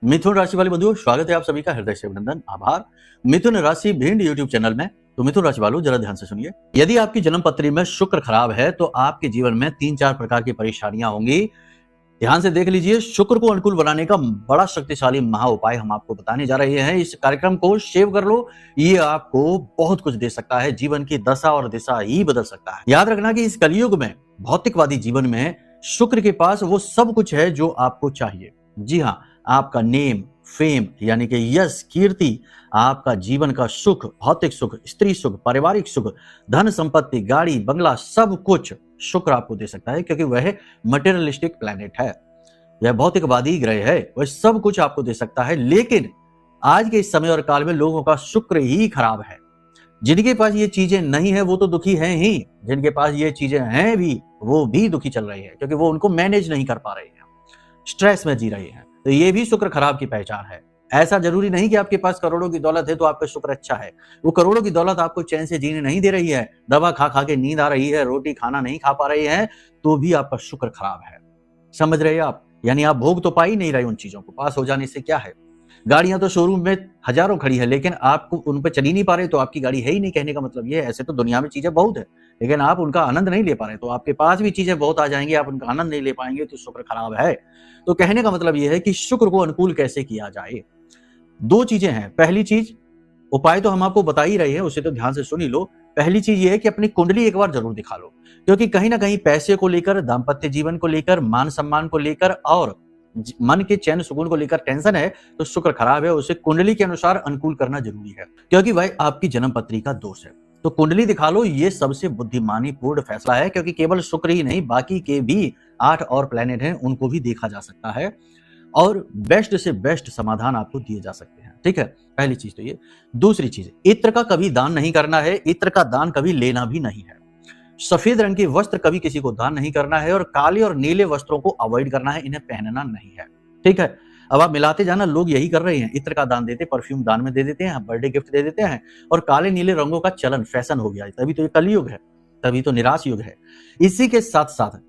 मिथुन राशि वाले बंधुओं, स्वागत है आप सभी का हृदय से अभिनंदन, आभार। मिथुन राशि भिंड यूट्यूब चैनल में। तो मिथुन राशि वालों, जरा ध्यान से सुनिए। यदि आपकी जन्म पत्री में शुक्र खराब है तो आपके जीवन में 3-4 प्रकार की परेशानियां होंगी। ध्यान से देख लीजिए। शुक्र को अनुकूल बनाने का बड़ा शक्तिशाली महा उपाय हम आपको बताने जा रहे हैं। इस कार्यक्रम को सेव कर लो, ये आपको बहुत कुछ दे सकता है, जीवन की दशा और दिशा ही बदल सकता है। याद रखना कि इस कलयुग में, भौतिकवादी जीवन में शुक्र के पास वो सब कुछ है जो आपको चाहिए। जी हाँ, आपका नेम, फेम यानी कि यश, कीर्ति, आपका जीवन का सुख, भौतिक सुख, स्त्री सुख, पारिवारिक सुख, धन संपत्ति, गाड़ी बंगला, सब कुछ शुक्र आपको दे सकता है, क्योंकि वह मटेरियलिस्टिक प्लैनेट है, यह भौतिकवादी ग्रह है, वह सब कुछ आपको दे सकता है। लेकिन आज के इस समय और काल में लोगों का शुक्र ही खराब है। जिनके पास ये चीजें नहीं है वो तो दुखी हैं ही, जिनके पास ये चीजें हैं भी वो भी दुखी चल रहे हैं, क्योंकि वो उनको मैनेज नहीं कर पा रहे हैं, स्ट्रेस में जी रहे हैं। तो ये भी शुक्र खराब की पहचान है। ऐसा जरूरी नहीं कि आपके पास करोड़ों की दौलत है तो आपका शुक्र अच्छा है। वो करोड़ों की दौलत आपको चैन से जीने नहीं दे रही है, दवा खा खा के नींद आ रही है, रोटी खाना नहीं खा पा रहे हैं, तो भी आपका शुक्र खराब है। समझ रहे हैं आप? यानी आप भोग तो पा ही नहीं रहे उन चीजों को, पास हो जाने से क्या है। गाड़ियां तो शोरूम में हजारों खड़ी है, लेकिन आपको उन पर चल ही नहीं पा रहे तो आपकी गाड़ी है ही नहीं। कहने का मतलब ये है, ऐसे तो दुनिया में चीजें बहुत है, लेकिन आप उनका आनंद नहीं ले पा रहे। तो आपके पास भी चीजें बहुत आ जाएंगी, आप उनका आनंद नहीं ले पाएंगे, तो शुक्र खराब है। तो कहने का मतलब ये है कि शुक्र को अनुकूल कैसे किया जाए। दो चीजें हैं। पहली चीज, उपाय तो हम आपको बता ही रहे हैं, उसे तो ध्यान से सुन ही लो। पहली चीज ये है कि अपनी कुंडली एक बार जरूर दिखा लो, क्योंकि कहीं ना कहीं पैसे को लेकर, दाम्पत्य जीवन को लेकर, मान सम्मान को लेकर और मन के चैन सुकून को लेकर टेंशन है, तो शुक्र खराब है। उसे कुंडली के अनुसार अनुकूल करना जरूरी है, क्योंकि वह आपकी जन्म पत्री का दोष है। तो कुंडली दिखा लो, ये सबसे बुद्धिमानी पूर्ण फैसला है, क्योंकि केवल शुक्र ही नहीं, बाकी के भी 8 और प्लेनेट हैं, उनको भी देखा जा सकता है और बेस्ट से बेस्ट समाधान आपको दिए जा सकते हैं। ठीक है, पहली चीज तो ये। दूसरी चीज, इत्र का कभी दान नहीं करना है, इत्र का दान कभी लेना भी नहीं है। सफेद रंग के वस्त्र कभी किसी को दान नहीं करना है, और काले और नीले वस्त्रों को अवॉइड करना है, इन्हें पहनना नहीं है। ठीक है, अब आप मिलाते जाना, लोग यही कर रहे हैं, इत्र का दान देते, परफ्यूम दान में दे देते हैं, बर्थडे गिफ्ट दे देते हैं, और काले नीले रंगों का चलन फैशन हो गया है। तभी तो ये कलयुग है, तभी तो निराश युग है। इसी के साथ साथ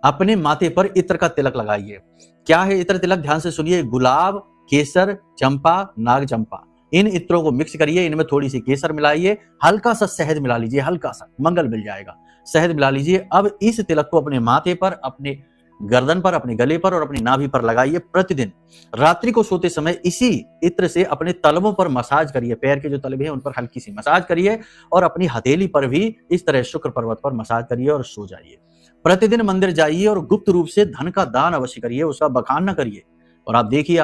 अपने माथे पर इत्र का तिलक लगाइए। क्या है इत्र तिलक? ध्यान से सुनिए। गुलाब, केसर, चंपा, नाग चंपा, इन इत्रों को मिक्स करिए, इनमें थोड़ी सी केसर मिलाइए, हल्का सा शहद मिला लीजिए, हल्का सा, मंगल मिल जाएगा। शहद मिला लीजिए। अब इस तिलक को अपने माथे पर, अपने गर्दन पर, अपने गले पर और अपनी नाभि पर लगाइए प्रतिदिन। रात्रि को सोते समय इसी इत्र से अपने तलवों पर मसाज करिए, पैर के जो तलवे हैं उन पर हल्की सी मसाज करिए, और अपनी हथेली पर भी इस तरह शुक्र पर्वत पर मसाज करिए और सो जाइए। प्रतिदिन मंदिर जाइए और गुप्त रूप से धन का दान अवश्य करिए, उसका बखान न करिए, और आप देखिए